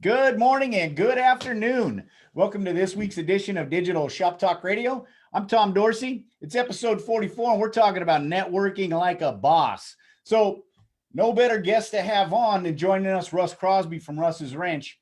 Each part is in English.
Good morning and good afternoon. Welcome to this week's edition of Digital Shop Talk Radio. I'm Tom Dorsey. It's episode 44, and we're talking about networking like a boss. So, no better guest to have on than joining us, Russ Crosby from Russ's Wrench.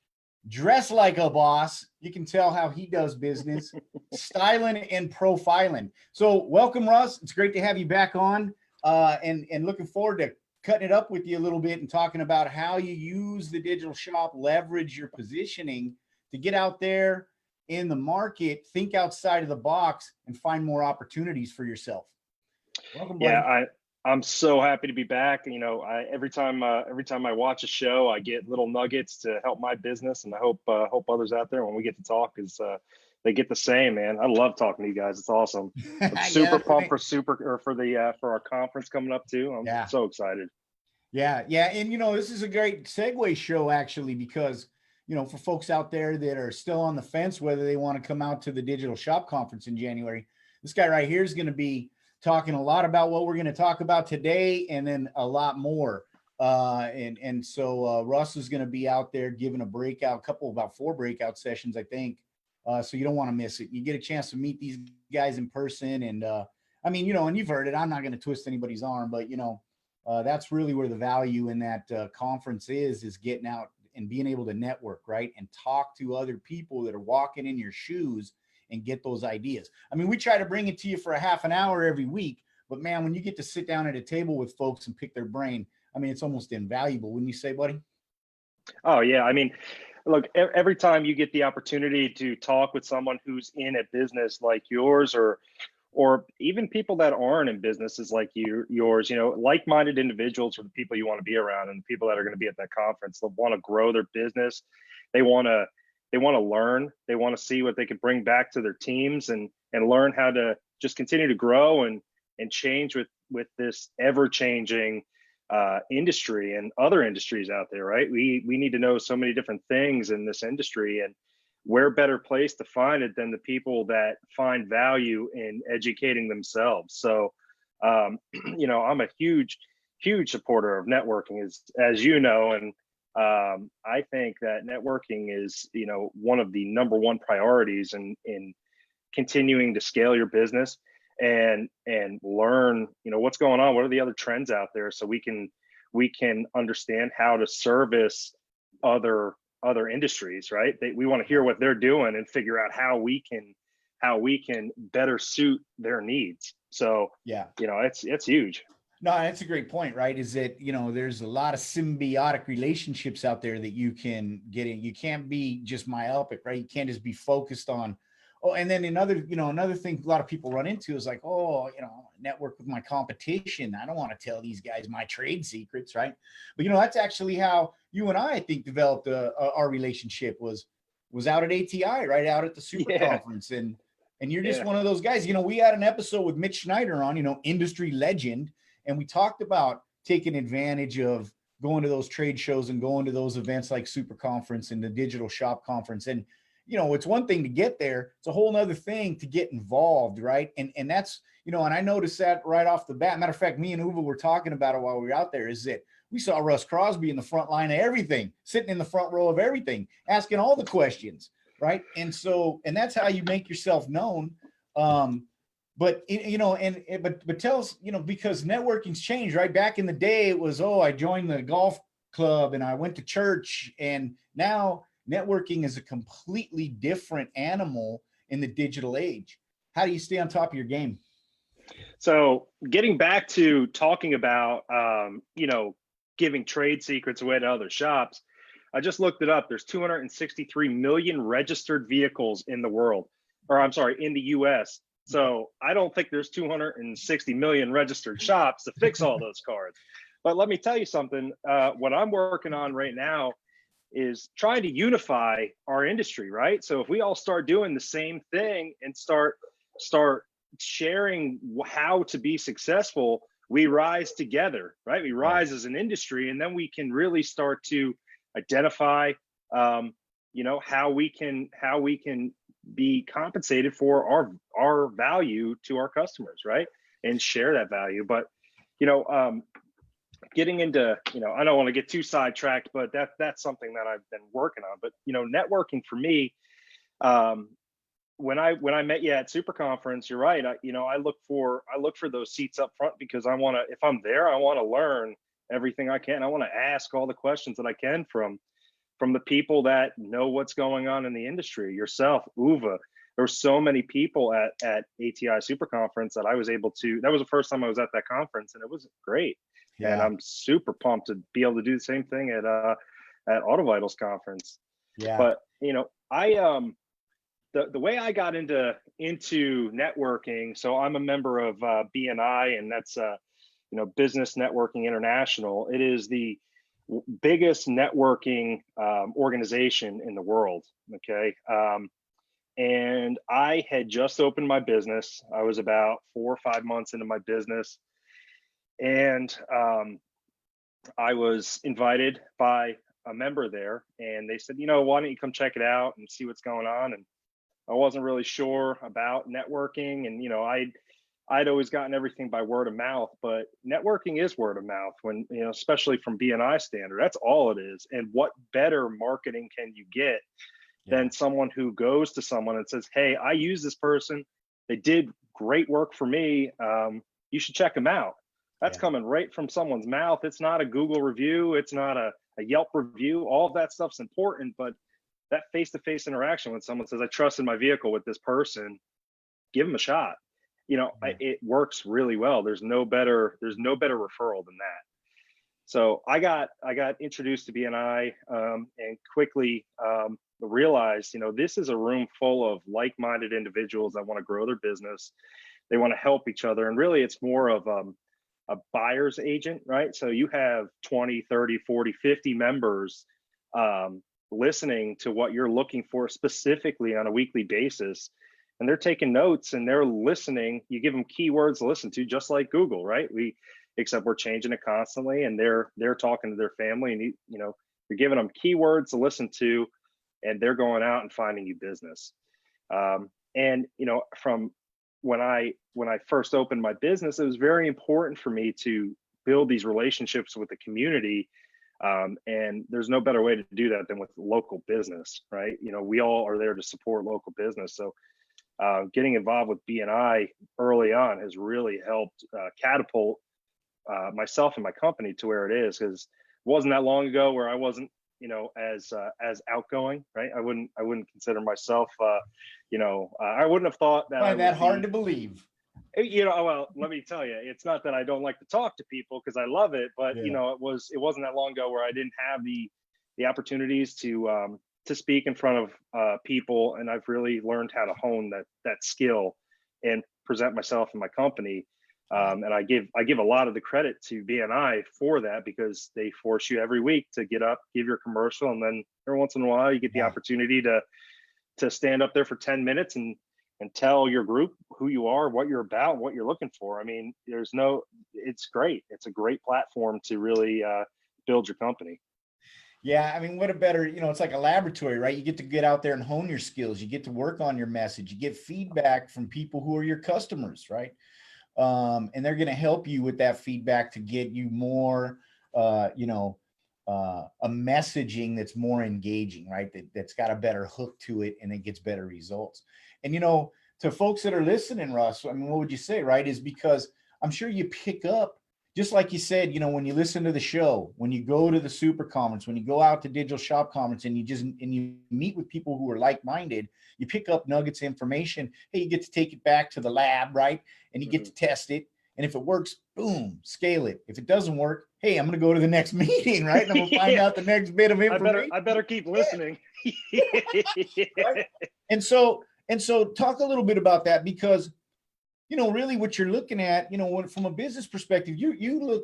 Dressed like a boss. You can tell how he does business, styling and profiling. So, welcome, Russ. It's great to have you back on, and looking forward to cutting it up with you a little bit and talking about how you use the digital shop, leverage your positioning to get out there in the market, think outside of the box, and find more opportunities for yourself. Welcome, buddy. Yeah, I'm so happy to be back. You know, every time I watch a show, I get little nuggets to help my business, and I hope others out there when we get to talk they get the same. Man, I love talking to you guys. It's awesome. I'm super pumped for our conference coming up too. I'm so excited. Yeah, and this is a great segue show actually, because for folks out there that are still on the fence whether they want to come out to the Digital Shop Conference in January, this guy right here is going to be talking a lot about what we're going to talk about today, and then a lot more. So Russ is going to be out there giving about 4 breakout sessions, I think. So you don't want to miss it. You get a chance to meet these guys in person, and and you've heard it. I'm not going to twist anybody's arm, but that's really where the value in that conference is getting out and being able to network, right? And talk to other people that are walking in your shoes and get those ideas. I mean, we try to bring it to you for a half an hour every week, but man, when you get to sit down at a table with folks and pick their brain, I mean, it's almost invaluable. Wouldn't you say, buddy? Oh yeah. I mean, look, every time you get the opportunity to talk with someone who's in a business like yours, or even people that aren't in businesses like yours, like-minded individuals are the people you want to be around, and the people that are going to be at that conference. They want to grow their business. They want to learn. They want to see what they could bring back to their teams, and learn how to just continue to grow and change with this ever-changing industry and other industries out there, right? We need to know so many different things in this industry, and where better place to find it than the people that find value in educating themselves. So, I'm a huge supporter of networking, as you know, and I think that networking is, one of the number one priorities in continuing to scale your business and learn, what's going on, what are the other trends out there, so we can understand how to service other industries, right? We want to hear what they're doing and figure out how we can better suit their needs. So yeah, it's huge. No, that's a great point, right? Is that, there's a lot of symbiotic relationships out there that you can get in. You can't be just myopic, right? You can't just be focused on, and then another thing a lot of people run into is like, network with my competition. I don't want to tell these guys my trade secrets, right? But that's actually how you and I think developed our relationship was out at ATI, right? Out at the Super Conference. And you're just one of those guys. We had an episode with Mitch Schneider on, industry legend. And we talked about taking advantage of going to those trade shows and going to those events like Super Conference and the Digital Shop Conference. And it's one thing to get there. It's a whole nother thing to get involved, right? And that's, and I noticed that right off the bat. Matter of fact, me and Uwe were talking about it while we were out there, is that we saw Russ Crosby in the front line of everything, sitting in the front row of everything, asking all the questions, right? And that's how you make yourself known. But tell us, because networking's changed, right? Back in the day, it was, I joined the golf club and I went to church, and now networking is a completely different animal in the digital age. How do you stay on top of your game? So getting back to talking about, giving trade secrets away to other shops, I just looked it up. There's 263 million registered vehicles in the world, in the US. So I don't think there's 260 million registered shops to fix all those cars. But let me tell you something. What I'm working on right now is trying to unify our industry, right? So if we all start doing the same thing and start sharing how to be successful, we rise together, right? We rise as an industry, and then we can really start to identify, how we can be compensated for our value to our customers, right? And share that value. But getting into, I don't want to get too sidetracked, but that's something that I've been working on. But networking for me, um, when I met you at Super Conference, you're right. I look for those seats up front because if I'm there, I want to learn everything I can. I want to ask all the questions that I can from the people that know what's going on in the industry. Yourself, Uva. There were so many people at ATI Super Conference that I was able to. That was the first time I was at that conference, and it was great. Yeah. And I'm super pumped to be able to do the same thing at AutoVitals conference. Yeah. But I the way I got into networking. So I'm a member of BNI, and that's Business Networking International. It is the biggest networking organization in the world. Okay. And I had just opened my business. I was about 4 or 5 months into my business. And I was invited by a member there, and they said, why don't you come check it out and see what's going on? And I wasn't really sure about networking. And, I'd always gotten everything by word of mouth, but networking is word of mouth when, especially from BNI standard, that's all it is. And what better marketing can you get than someone who goes to someone and says, hey, I use this person. They did great work for me. You should check them out. That's coming right from someone's mouth. It's not a Google review. It's not a Yelp review. All of that stuff's important, but that face-to-face interaction when someone says, I trusted my vehicle with this person, give them a shot. It works really well. There's no better referral than that. So I got introduced to BNI and quickly realized, this is a room full of like-minded individuals that want to grow their business. They want to help each other. And really, it's more of a buyer's agent, right? So you have 20, 30, 40, 50 members listening to what you're looking for specifically on a weekly basis. And they're taking notes and they're listening. You give them keywords to listen to, just like Google, right? Except we're changing it constantly, and they're talking to their family, and you're giving them keywords to listen to, and they're going out and finding you business. And from when I first opened my business, it was very important for me to build these relationships with the community. And there's no better way to do that than with local business, right? We all are there to support local business. So getting involved with BNI early on has really helped catapult myself and my company to where it is, because it wasn't that long ago where I wasn't, as outgoing, right? I wouldn't consider myself, I wouldn't have thought that. Find that hard to believe. Well, let me tell you, it's not that I don't like to talk to people, because I love it, but it wasn't that long ago where I didn't have the opportunities to speak in front of people, and I've really learned how to hone that skill and present myself and my company. And I give a lot of the credit to BNI for that, because they force you every week to get up, give your commercial, and then every once in a while you get the opportunity to stand up there for 10 minutes and tell your group who you are, what you're about, what you're looking for. I mean, it's great. It's a great platform to really build your company. Yeah, I mean, what a better, it's like a laboratory, right? You get out there and hone your skills. You get to work on your message. You get feedback from people who are your customers, right? And they're going to help you with that feedback to get you more, a messaging that's more engaging, right? That's got a better hook to it, and it gets better results. And, to folks that are listening, Russ, I mean, what would you say, right? Is because I'm sure you pick up, just like you said, when you listen to the show, when you go to the Super Conference, when you go out to Digital Shop Conference, and you meet with people who are like-minded, you pick up nuggets of information. Hey, you get to take it back to the lab, right? And you get to test it. And if it works, boom, scale it. If it doesn't work, hey, I'm going to go to the next meeting, right? And I'm going to find out the next bit of information. I better keep listening. Right? And so talk a little bit about that, because really what you're looking at, from a business perspective,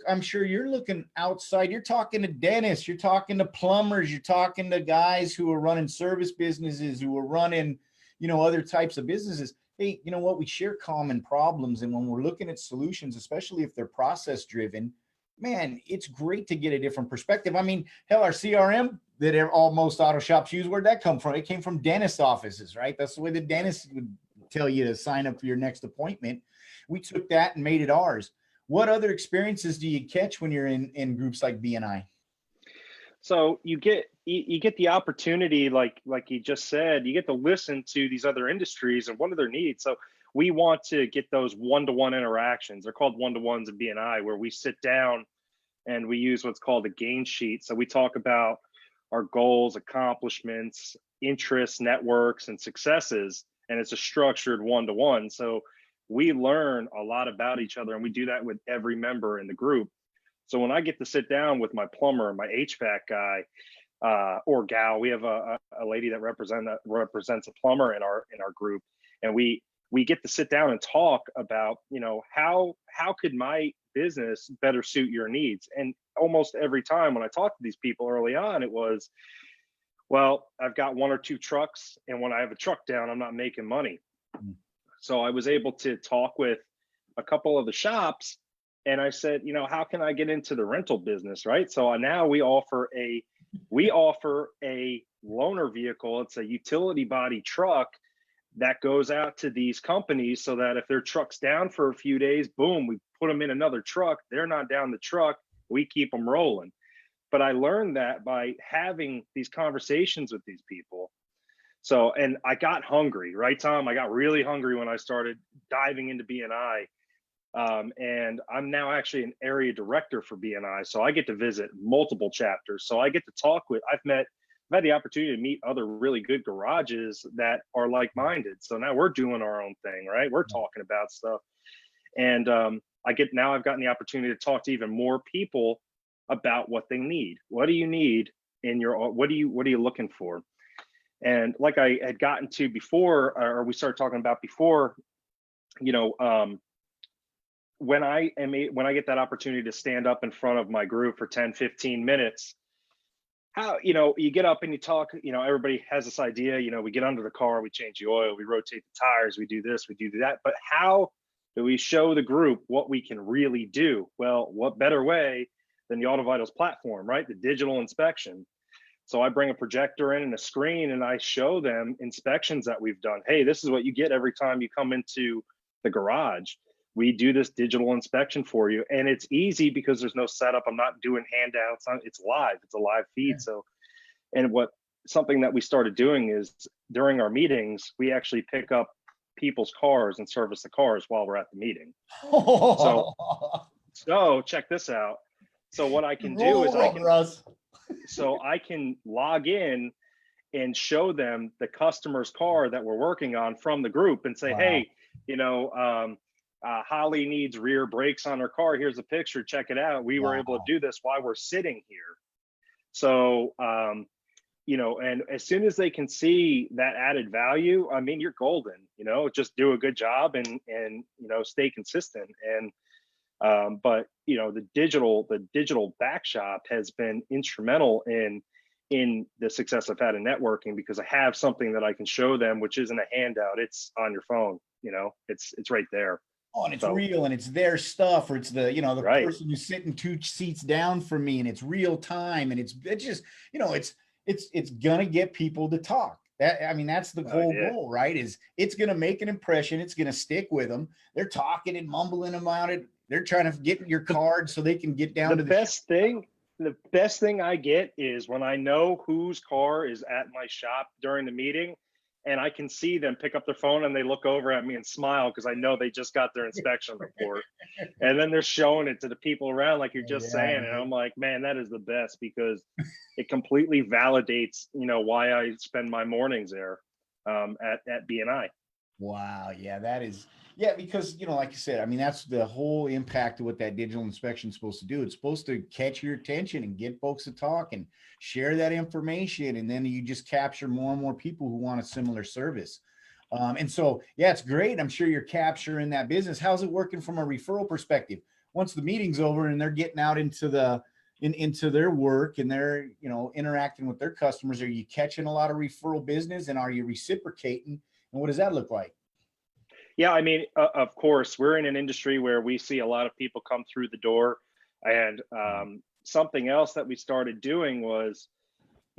I'm sure you're looking outside. You're talking to dentists, you're talking to plumbers, you're talking to guys who are running service businesses, who are running, other types of businesses. Hey, you know what? We share common problems. And when we're looking at solutions, especially if they're process driven, man, it's great to get a different perspective. I mean, hell, our CRM that most auto shops use, where'd that come from? It came from dentist offices, right? That's the way the dentist would tell you to sign up for your next appointment. We took that and made it ours. What other experiences do you catch when you're in groups like BNI? So you get the opportunity, like you just said, you get to listen to these other industries and what are their needs. So we want to get those one-to-one interactions. They're called one-to-ones in BNI, where we sit down and we use what's called a gain sheet. So we talk about our goals, accomplishments, interests, networks, and successes, and it's a structured one-to-one. So we learn a lot about each other, and we do that with every member in the group. So when I get to sit down with my plumber, my HVAC guy, or gal, we have a lady that represents a plumber in our group, and we get to sit down and talk about, how could my business better suit your needs. And almost every time when I talk to these people early on, it was, well, I've got one or two trucks, and when I have a truck down, I'm not making money. Mm. So I was able to talk with a couple of the shops, and I said, how can I get into the rental business, right? So now we offer a loaner vehicle. It's a utility body truck that goes out to these companies, so that if their truck's down for a few days, boom, we put them in another truck. They're not down the truck. We keep them rolling. But I learned that by having these conversations with these people. So, and I got hungry, right, Tom? I got really hungry when I started diving into BNI. And I'm now actually an area director for BNI. So I get to visit multiple chapters. So I get to talk with, I've had the opportunity to meet other really good garages that are like-minded. So now we're doing our own thing, right? We're talking about stuff. And I've gotten the opportunity to talk to even more people about what they need. What do you need in your, what are you looking for? And like I had gotten to before, or we started talking about before, when I get that opportunity to stand up in front of my group for 10, 15 minutes, how, you get up and you talk, everybody has this idea, we get under the car, we change the oil, we rotate the tires, we do this, we do that. But how do we show the group what we can really do? Well, what better way than the AutoVitals platform, right? The digital inspection. So I bring a projector in and a screen, and I show them inspections that we've done. Hey, this is what you get every time you come into the garage. We do this digital inspection for you, and it's easy because there's no setup. I'm not doing handouts. It's live. It's a live feed. Yeah. So, and something that we started doing is during our meetings, we actually pick up people's cars and service the cars while we're at the meeting. So check this out. So what I can do is I can log in and show them the customer's car that we're working on from the group and say, wow, hey, Holly needs rear brakes on her car. Here's a picture. Check it out. We were able to do this while we're sitting here. So, and as soon as they can see that added value, I mean, you're golden. Just do a good job and stay consistent. And but the digital back shop has been instrumental in the success I've had in networking, because I have something that I can show them, which isn't a handout. It's on your phone. It's right there. Oh, and it's real, and it's their stuff, or it's the right. person who's sitting 2 seats down from me, and it's real time, and it's just it's gonna get people to talk. That's the whole goal, right? Is it's gonna make an impression, it's gonna stick with them. They're talking and mumbling about it. They're trying to get your card so they can get down to the best thing. The best thing I get is when I know whose car is at my shop during the meeting, and I can see them pick up their phone and they look over at me and smile because I know they just got their inspection report. And then they're showing it to the people around, like you're just saying. And I'm like, man, that is the best, because it completely validates, why I spend my mornings there at BNI. Wow. Yeah, that is. Yeah, because, like you said, that's the whole impact of what that digital inspection is supposed to do. It's supposed to catch your attention and get folks to talk and share that information. And then you just capture more and more people who want a similar service. And so, yeah, it's great. I'm sure you're capturing that business. How's it working from a referral perspective? Once the meeting's over and they're getting out into their work and they're, interacting with their customers, are you catching a lot of referral business, and are you reciprocating? And what does that look like? Yeah, of course, we're in an industry where we see a lot of people come through the door. And something else that we started doing was,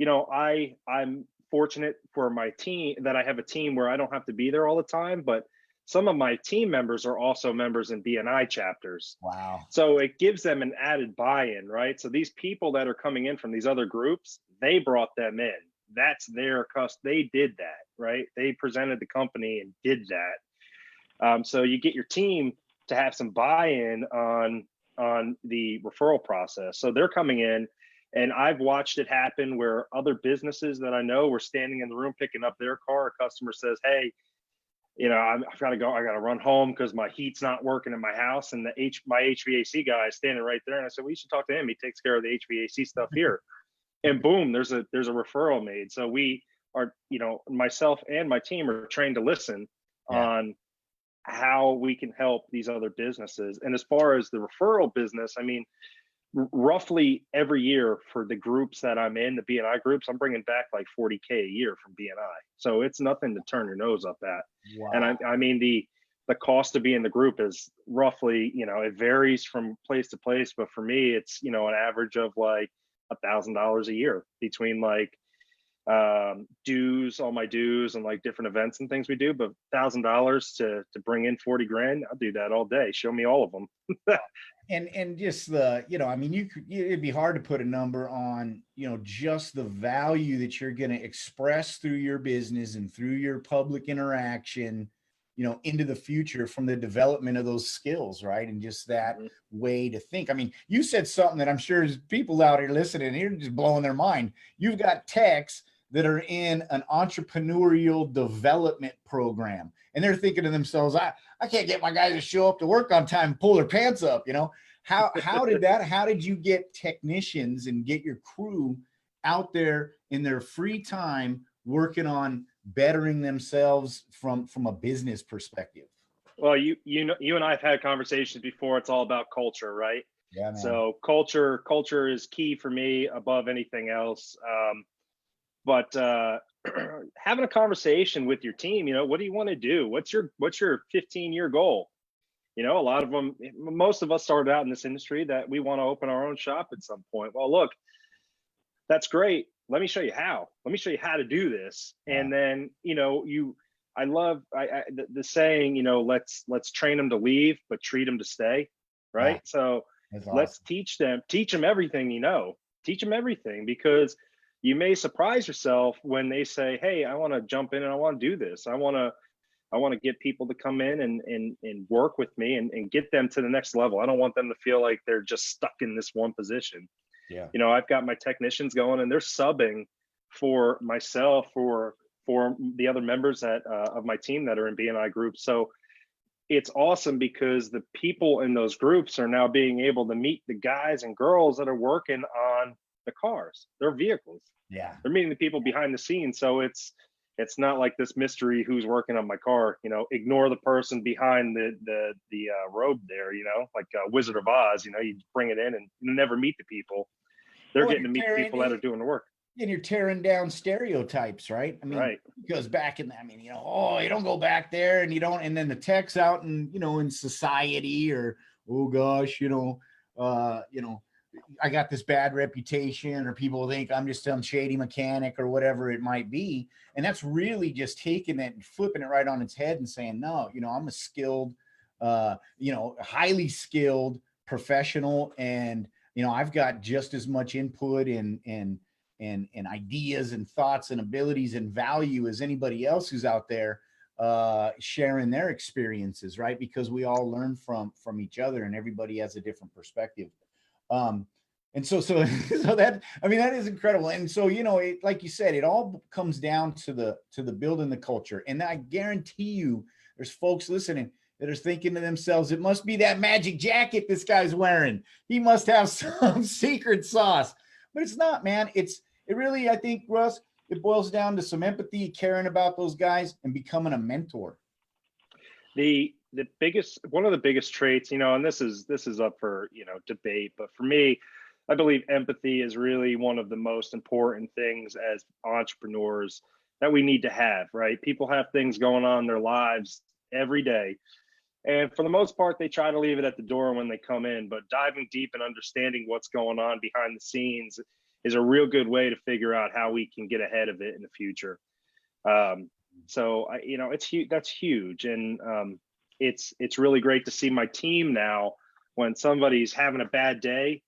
I'm fortunate for my team that I have a team where I don't have to be there all the time. But some of my team members are also members in BNI chapters. Wow. So it gives them an added buy-in, right? So these people that are coming in from these other groups, they brought them in. That's their cost. They did that, right? They presented the company and did that. So you get your team to have some buy-in on the referral process. So they're coming in, and I've watched it happen where other businesses that I know were standing in the room picking up their car. A customer says, "Hey, I've got to go. I got to run home because my heat's not working in my house." And my HVAC guy is standing right there. And I said, "Well, you should talk to him. He takes care of the HVAC stuff here." And boom, there's a referral made. So we are, myself and my team are trained to listen on how we can help these other businesses. And as far as the referral business, I mean, roughly every year for the groups that I'm in, the BNI groups, I'm bringing back like 40K a year from BNI. So it's nothing to turn your nose up at. Wow. And I mean, the cost to be in the group is roughly, it varies from place to place, but for me, it's, an average of like $1,000 a year between like dues, all my dues, and like different events and things we do. But $1,000 to bring in 40 grand, I'll do that all day. Show me all of them. And just the, I mean, it'd be hard to put a number on, just the value that you're going to express through your business and through your public interaction, into the future from the development of those skills, right? And just that way to think. I mean, you said something that I'm sure is people out here listening here just blowing their mind. You've got techs that are in an entrepreneurial development program, and they're thinking to themselves, I can't get my guys to show up to work on time, pull their pants up. How did you get technicians and get your crew out there in their free time working on bettering themselves from a business perspective? Well, you and I have had conversations before. It's all about culture, right? Yeah, man. So culture is key for me above anything else. But having a conversation with your team, what do you want to do? What's your 15-year goal? A lot of them, most of us started out in this industry that we want to open our own shop at some point. Well, look, that's great. Let me show you how. Let me show you how to do this. Wow. And then, I love the saying, let's train them to leave, but treat them to stay. Right. Wow. So That's let's awesome. teach them everything, teach them everything, because you may surprise yourself when they say, "Hey, I want to jump in and I want to do this. I want to get people to come in and work with me and get them to the next level. I don't want them to feel like they're just stuck in this one position." Yeah. I've got my technicians going and they're subbing for myself, for the other members of my team that are in BNI groups. So it's awesome because the people in those groups are now being able to meet the guys and girls that are working on the cars, their vehicles. Yeah. They're meeting the people behind the scenes. So it's not like this mystery who's working on my car. Ignore the person behind the robe there. Like Wizard of Oz. You bring it in and you never meet the people. They're getting to meet the people that are doing the work. And you're tearing down stereotypes, right? I mean, right. Because back in, you don't go back there, and you don't, and then the techs out and in society, or oh gosh, I got this bad reputation, or people think I'm just some shady mechanic or whatever it might be. And that's really just taking it and flipping it right on its head and saying, no, I'm a skilled, highly skilled professional. And, I've got just as much input and ideas and thoughts and abilities and value as anybody else who's out there sharing their experiences, right? Because we all learn from each other, and everybody has a different perspective. And so that, that is incredible. And so, like you said, it all comes down to the building the culture. And I guarantee you there's folks listening that are thinking to themselves, it must be that magic jacket this guy's wearing. He must have some secret sauce. But it's not, man. It really, I think, Russ, it boils down to some empathy, caring about those guys, and becoming a mentor. One of the biggest traits, and this is up for, debate, but for me, I believe empathy is really one of the most important things as entrepreneurs that we need to have, right? People have things going on in their lives every day. And for the most part, they try to leave it at the door when they come in, but diving deep and understanding what's going on behind the scenes is a real good way to figure out how we can get ahead of it in the future. So it's huge. That's huge. And it's really great to see my team now. When somebody's having a bad day,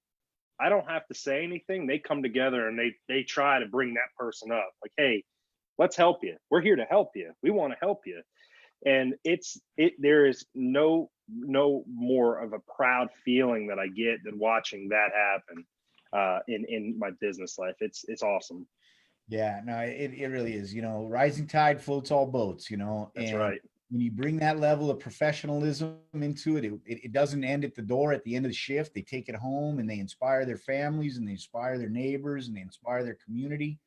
I don't have to say anything. They come together and they try to bring that person up. Like, hey, let's help you. We're here to help you. We want to help you. And there is no more of a proud feeling that I get than watching that happen in my business life. It's awesome. Yeah, no, it really is. Rising tide floats all boats, That's and right. when you bring that level of professionalism into it, it doesn't end at the door at the end of the shift. They take it home and they inspire their families and they inspire their neighbors and they inspire their community.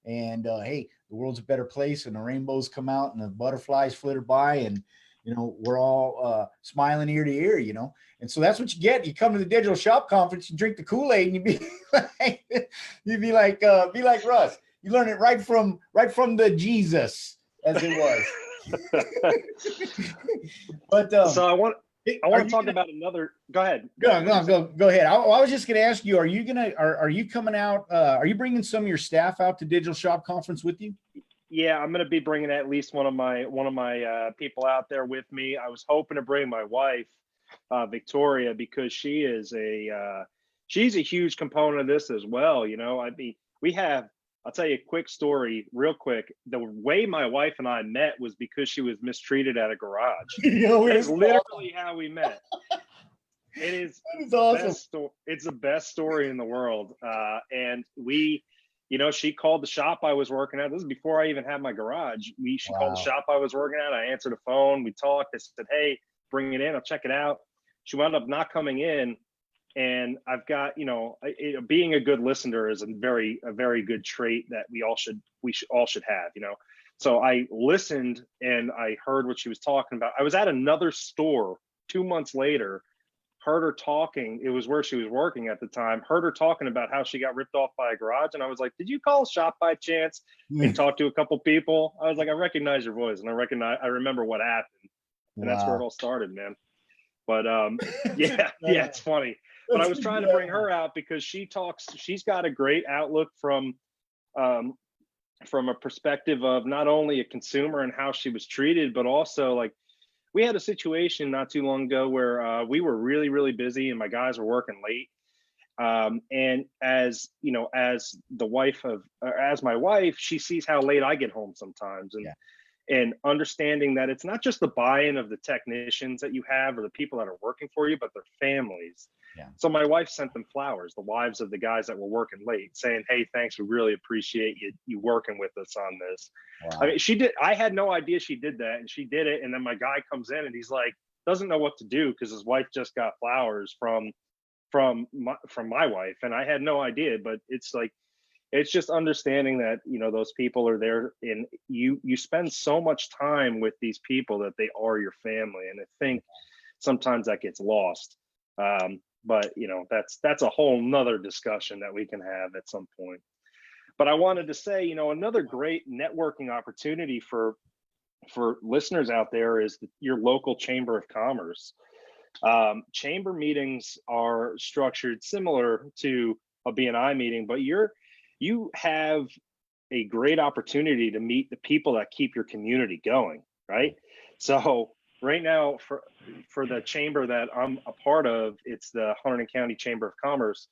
And hey, the world's a better place, and the rainbows come out and the butterflies flitter by, and we're all smiling ear to ear. And so that's what you get. You come to the digital shop conference, you drink the Kool-Aid, and you be like, be like Russ. You learn it right from the Jesus, as it was. But So I are want to you talk gonna about another. Go ahead. go What'd you go say? go ahead? I was just gonna ask you, are you coming out? Are you bringing some of your staff out to Digital Shop Conference with you? Yeah, I'm going to be bringing at least one of my people out there with me. I was hoping to bring my wife, Victoria, because she's a huge component of this as well. I mean, we have. I'll tell you a quick story, real quick. The way my wife and I met was because she was mistreated at a garage. That is It's awesome. literally how we met. It is That is the awesome. best story. It's the best story in the world. And she called the shop I was working at. This is before I even had my garage. She called the Wow. shop I was working at. I answered the phone. We talked. I said, "Hey, bring it in. I'll check it out." She wound up not coming in, and I've got being a good listener is a very good trait that we all should have. So I listened and I heard what she was talking about. I was at another store 2 months later, heard her talking. It was where she was working at the time. Heard her talking about how she got ripped off by a garage, and I was like, "Did you call shop by chance?" And talk to a couple people. I was like, "I recognize your voice, and I remember what happened," and that's where it Wow. all started, man. But That's yeah, yeah, incredible. it's funny. But I That's was trying to bring her incredible. out because she talks. She's got a great outlook um, from a perspective of not only a consumer and how she was treated, but also like we had a situation not too long ago where we were really, really busy and my guys were working late. And as the wife of, or as my wife, she sees how late I get home sometimes, Yeah. and understanding that it's not just the buy-in of the technicians that you have or the people that are working for you, but their families. Yeah. So my wife sent them flowers, the wives of the guys that were working late, saying, "Hey, thanks, we really appreciate you working with us on this." I Wow. mean, she did. I had no idea she did that, and she did it. And then my guy comes in and he's like, doesn't know what to do because his wife just got flowers from my wife, and I had no idea. But it's like it's just understanding that those people are there, and you spend so much time with these people that they are your family, and I think sometimes that gets lost. But that's a whole nother discussion that we can have at some point. But I wanted to say, another great networking opportunity for listeners out there is your local chamber of commerce. Chamber meetings are structured similar to a BNI meeting, but you have a great opportunity to meet the people that keep your community going, right? So right now, for the chamber that I'm a part of, it's the Hunterdon County Chamber of Commerce.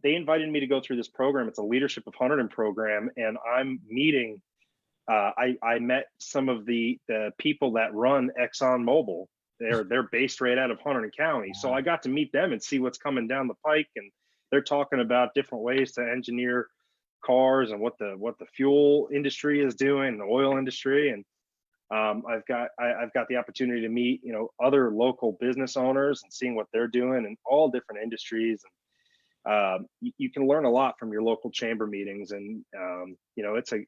They invited me to go through this program. It's a Leadership of Hunterdon program, and I'm meeting. I met some of the people that run ExxonMobil. They're based right out of Hunterdon County, so I got to meet them and see what's coming down the pike. And they're talking about different ways to engineer cars and what the fuel industry is doing, the oil industry. And I've got the opportunity to meet other local business owners and seeing what they're doing in all different industries. And you can learn a lot from your local chamber meetings, and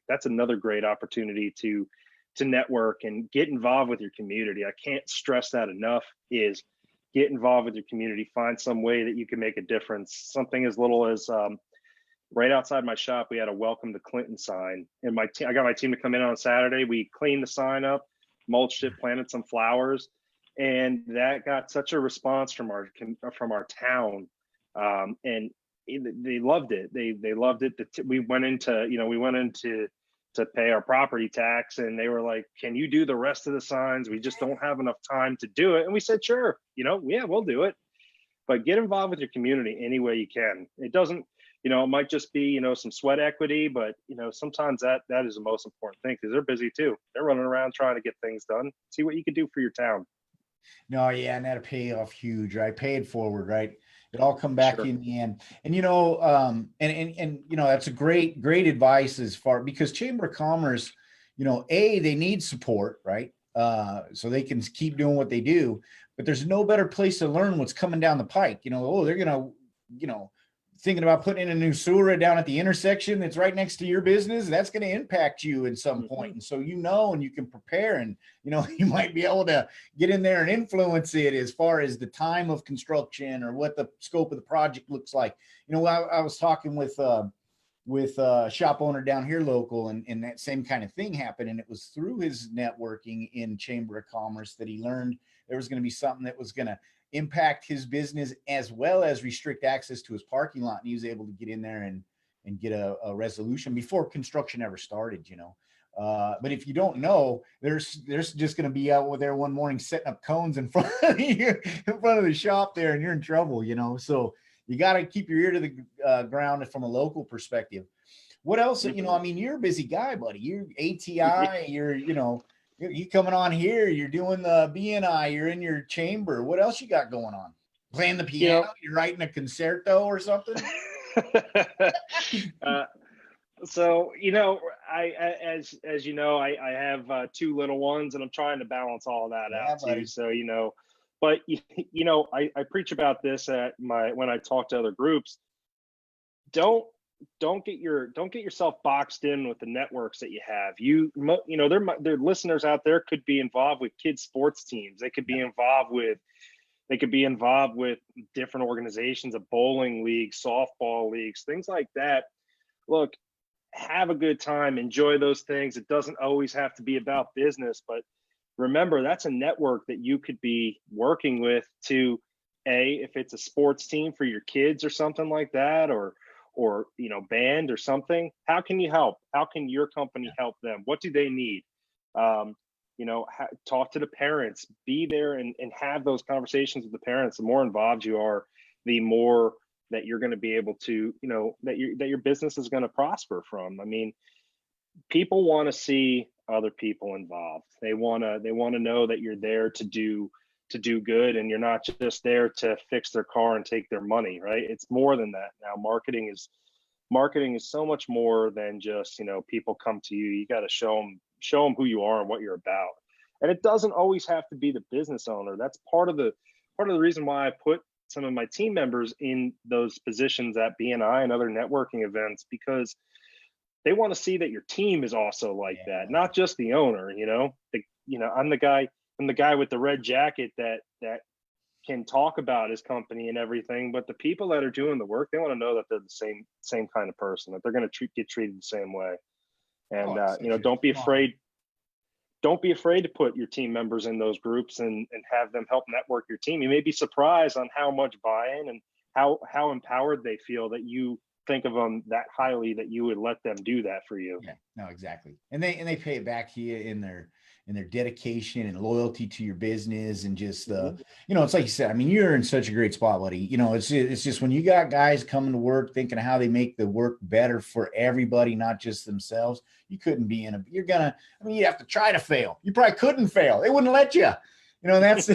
that's another great opportunity to network and get involved with your community. I can't stress that enough. Is get involved with your community. Find some way that you can make a difference. Something as little as right outside my shop, we had a "Welcome to Clinton" sign, and I got my team to come in on Saturday. We cleaned the sign up, mulched it, planted some flowers, and that got such a response from our town, and they loved it. They loved it. We went into to pay our property tax. And they were like, can you do the rest of the signs? We just don't have enough time to do it. And we said, sure, yeah, we'll do it. But get involved with your community any way you can. It doesn't, it might just be, some sweat equity, but sometimes that is the most important thing, because they're busy too. They're running around trying to get things done. See what you can do for your town. No, yeah, and that'll pay off huge, right? Pay it forward, right? It all come back Sure. in the end. And that's a great advice as far, because Chamber of Commerce, they need support, right? So they can keep doing what they do, but there's no better place to learn what's coming down the pike. They're gonna, thinking about putting in a new sewer down at the intersection that's right next to your business. That's going to impact you at some point. And so, and you can prepare, and, you might be able to get in there and influence it as far as the time of construction or what the scope of the project looks like. I was talking with a shop owner down here local, and that same kind of thing happened. And it was through his networking in Chamber of Commerce that he learned there was going to be something that was going to impact his business as well as restrict access to his parking lot. And he was able to get in there and get a resolution before construction ever started, but if you don't know, there's just going to be out there one morning setting up cones in front of you, in front of the shop there, and you're in trouble, so you got to keep your ear to the ground from a local perspective. What else? You're a busy guy, buddy. You're ATI, you're, you coming on here, you're doing the BNI, you're in your chamber. What else you got going on? Playing the piano? You're writing a concerto or something? So, I have two little ones, and I'm trying to balance all that out too. So, but I preach about this when I talk to other groups. Don't get yourself boxed in with the networks that you have. Their listeners out there could be involved with kids sports teams. They could be involved with different organizations, of bowling leagues, softball leagues, things like that. Look, have a good time, enjoy those things. It doesn't always have to be about business, but remember, that's a network that you could be working with to, if it's a sports team for your kids or something like that, or band or something. How can you help? How can your company help them? What do they need? Talk to the parents, be there and have those conversations with the parents. The more involved you are, the more that you're going to be able to, that your business is going to prosper from. People want to see other people involved. They want to know that you're there to do good, and you're not just there to fix their car and take their money, right? It's more than that. Now, marketing is so much more than just, people come to you. You got to show them who you are and what you're about. And it doesn't always have to be the business owner. That's part of the reason why I put some of my team members in those positions at BNI and other networking events, because they want to see that your team is also like that, not just the owner. I'm the guy with the red jacket that can talk about his company and everything, but the people that are doing the work, they want to know that they're the same kind of person, that they're going to get treated the same way. And don't be afraid to put your team members in those groups and have them help network your team. You may be surprised on how much buy-in and how empowered they feel that you think of them that highly, that you would let them do that for you. Yeah, no, exactly. And they pay it back to you in their dedication and loyalty to your business, and just it's like you said, you're in such a great spot, buddy. It's just when you got guys coming to work thinking of how they make the work better for everybody, not just themselves, you couldn't be you have to try to fail. You probably couldn't fail. They wouldn't let you. That's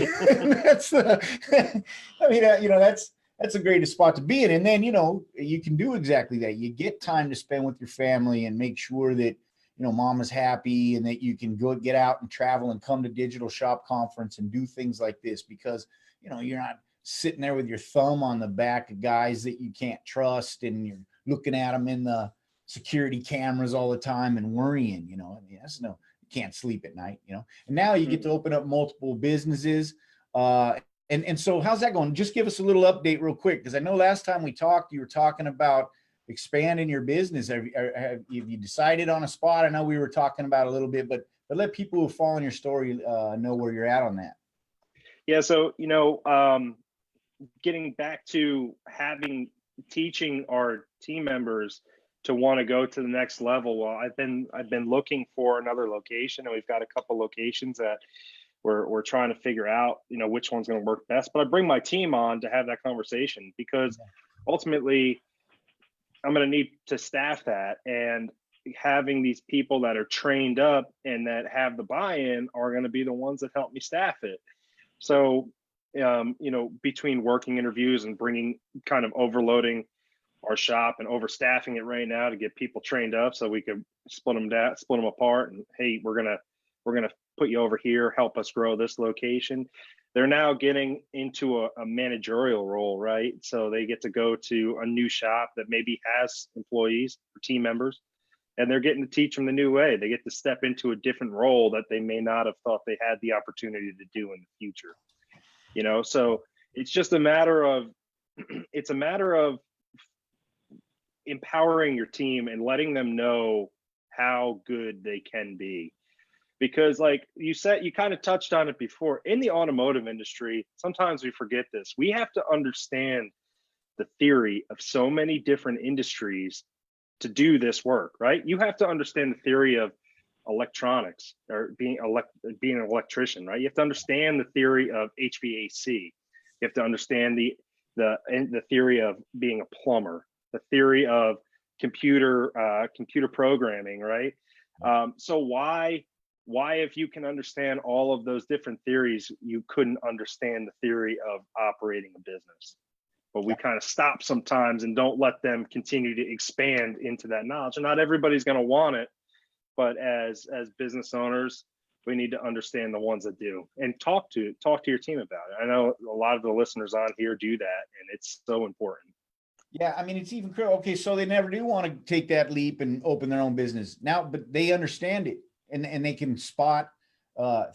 that's the greatest spot to be in. And then, you can do exactly that. You get time to spend with your family and make sure that, mom is happy, and that you can go get out and travel and come to Digital Shop Conference and do things like this, because, you're not sitting there with your thumb on the back of guys that you can't trust, and you're looking at them in the security cameras all the time and worrying, you can't sleep at night, and now you get to open up multiple businesses. And so how's that going? Just give us a little update real quick, because I know last time we talked, you were talking about expanding your business. Have you decided on a spot? I know we were talking about a little bit, but let people who follow your story know where you're at on that. Yeah. So, getting back to teaching our team members want to go to the next level. Well, I've been looking for another location, and we've got a couple locations that we're trying to figure out, which one's going to work best. But I bring my team on to have that conversation, because ultimately I'm going to need to staff that, and having these people that are trained up and that have the buy-in are going to be the ones that help me staff it. So, between working interviews and bringing, kind of overloading our shop and overstaffing it right now to get people trained up so we could split them apart, and hey, we're gonna put you over here, help us grow this location. They're now getting into a managerial role, right? So they get to go to a new shop that maybe has employees or team members, and they're getting to teach them the new way. They get to step into a different role that they may not have thought they had the opportunity to do in the future. So it's just a matter of empowering your team and letting them know how good they can be. Because like you said, you kind of touched on it before, in the automotive industry, sometimes we forget this. We have to understand the theory of so many different industries to do this work, right? You have to understand the theory of electronics, or being an electrician, right? You have to understand the theory of HVAC. You have to understand the theory of being a plumber, the theory of computer programming, right? So why, if you can understand all of those different theories, you couldn't understand the theory of operating a business? But we kind of stop sometimes and don't let them continue to expand into that knowledge. And not everybody's going to want it, but as business owners, we need to understand the ones that do, and talk to your team about it. I know a lot of the listeners on here do that, and it's so important. Yeah, I mean, it's even critical. Okay, so they never do want to take that leap and open their own business now, but they understand it, and they can spot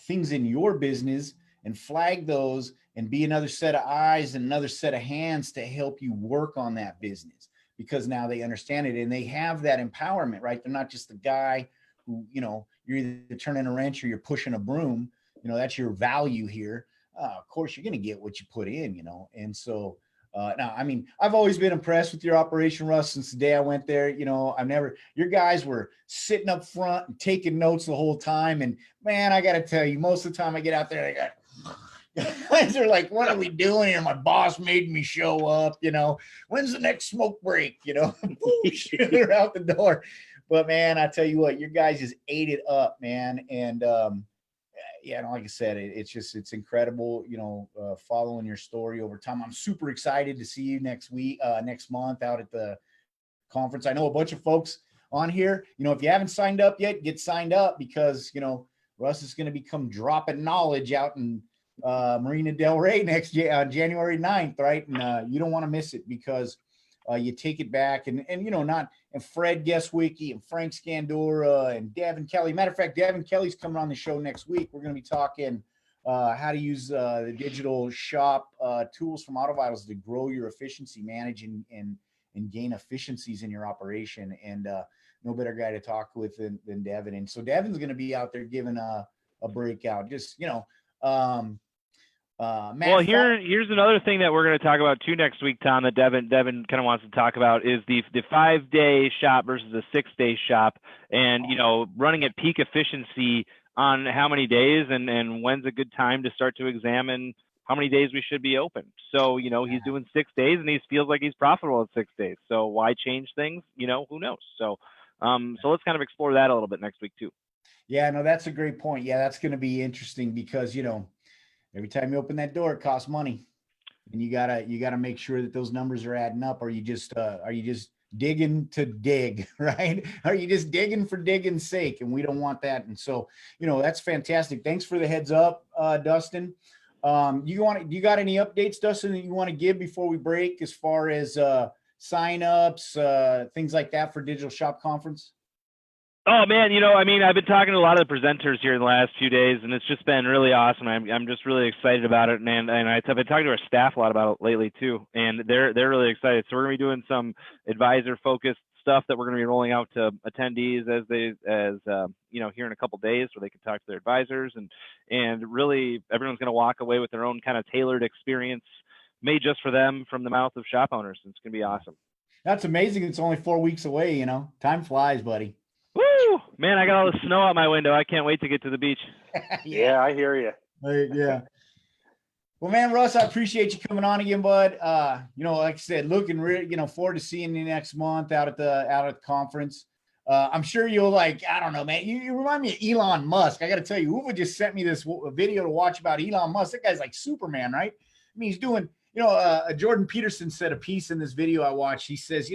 things in your business and flag those, and be another set of eyes and another set of hands to help you work on that business, because now they understand it and they have that empowerment, right? They're not just the guy who, you're either turning a wrench or you're pushing a broom. That's your value here. Of course, you're going to get what you put in, and so. Now, I mean, I've always been impressed with your operation, Russ, since the day I went there. Your guys were sitting up front and taking notes the whole time. And man, I got to tell you, most of the time I get out there, guys are like, what are we doing here? My boss made me show up, when's the next smoke break? They're out the door. But man, I tell you what, your guys just ate it up, man. And, like I said, it's incredible, following your story over time. I'm super excited to see you next month out at the conference. I know a bunch of folks on here. If you haven't signed up yet, get signed up, because, Russ is going to become dropping knowledge out in Marina Del Rey on January 9th, right? And you don't want to miss it, because you take it back, and Fred Guestwicki and Frank Scandura and Devin Kelly. Matter of fact, Devin Kelly's coming on the show next week. We're going to be talking how to use the digital shop tools from AutoVitals to grow your efficiency, manage and gain efficiencies in your operation. And no better guy to talk with than Devin. And so Devin's going to be out there giving a breakout. Just well, here's another thing that we're going to talk about too next week, Tom, that Devin kind of wants to talk about, is the 5-day shop versus the 6-day shop, and running at peak efficiency on how many days, and when's a good time to start to examine how many days we should be open. So he's doing 6 days and he feels like he's profitable at 6 days. So why change things? Who knows? So let's kind of explore that a little bit next week too. Yeah, no, that's a great point. Yeah, that's going to be interesting, because every time you open that door, it costs money, and you gotta make sure that those numbers are adding up. Are you just digging to dig, right? Are you just digging for digging's sake? And we don't want that. And so, that's fantastic. Thanks for the heads up, Dustin. You got any updates, Dustin, that you want to give before we break, as far as signups, things like that for Digital Shop Conference? Oh man, I've been talking to a lot of the presenters here in the last few days, and it's just been really awesome. I'm just really excited about it, and I've been talking to our staff a lot about it lately too, and they're really excited. So we're gonna be doing some advisor focused stuff that we're gonna be rolling out to attendees as here in a couple days, where they can talk to their advisors, and really everyone's gonna walk away with their own kind of tailored experience made just for them from the mouth of shop owners. It's gonna be awesome. That's amazing. It's only 4 weeks away, you know. Time flies, buddy. Woo! Man, I got all the snow out my window. I can't wait to get to the beach. Yeah, I hear you. Yeah. Well, man, Russ, I appreciate you coming on again, bud. You know, like I said, forward to seeing you next month out at the conference. I'm sure you'll I don't know, man. You remind me of Elon Musk. I got to tell you, Uva just sent me this video to watch about Elon Musk. That guy's like Superman, right? I mean, he's doing, Jordan Peterson said a piece in this video I watched. He says,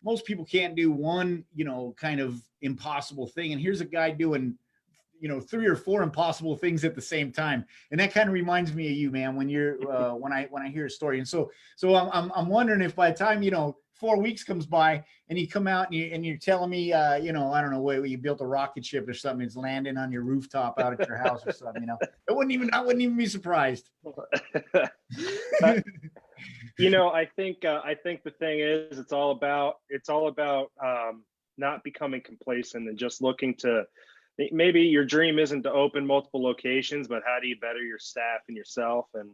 most people can't do one, kind of impossible thing. And here's a guy doing, 3 or 4 impossible things at the same time. And that kind of reminds me of you, man, when you're, when I hear a story. And so I'm wondering if by the time, 4 weeks comes by and you come out and you're telling me, I don't know, where you built a rocket ship or something, it's landing on your rooftop out at your house or something, I wouldn't even be surprised. I think the thing is, it's all about not becoming complacent and just looking to, maybe your dream isn't to open multiple locations, but how do you better your staff and yourself? And,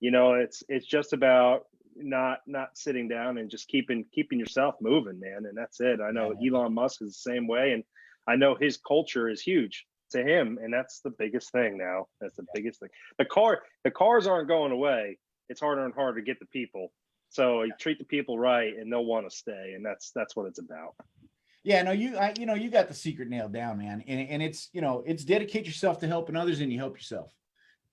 it's just about not sitting down and just keeping yourself moving, man. And that's it. I know Elon Musk is the same way. And I know his culture is huge to him. And that's the biggest thing now. That's the biggest thing. The cars aren't going away. It's harder and harder to get the people. So you treat the people right and they'll want to stay. And that's what it's about. Yeah, no, you got the secret nailed down, man. And it's, it's dedicate yourself to helping others and you help yourself.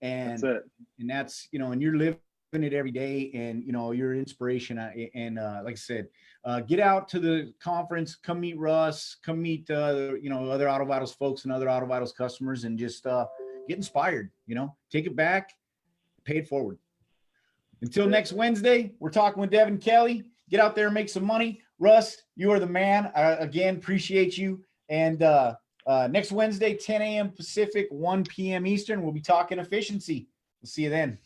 And that's it. And that's, and you're living it every day, and, you're inspiration. And like I said, get out to the conference, come meet Russ, come meet, other Auto Vitals folks and other Auto Vitals customers, and just get inspired, take it back, pay it forward. Until next Wednesday, we're talking with Devin Kelly. Get out there and make some money. Russ, you are the man. Again, appreciate you. And next Wednesday, 10 a.m. Pacific, 1 p.m. Eastern, we'll be talking efficiency. We'll see you then.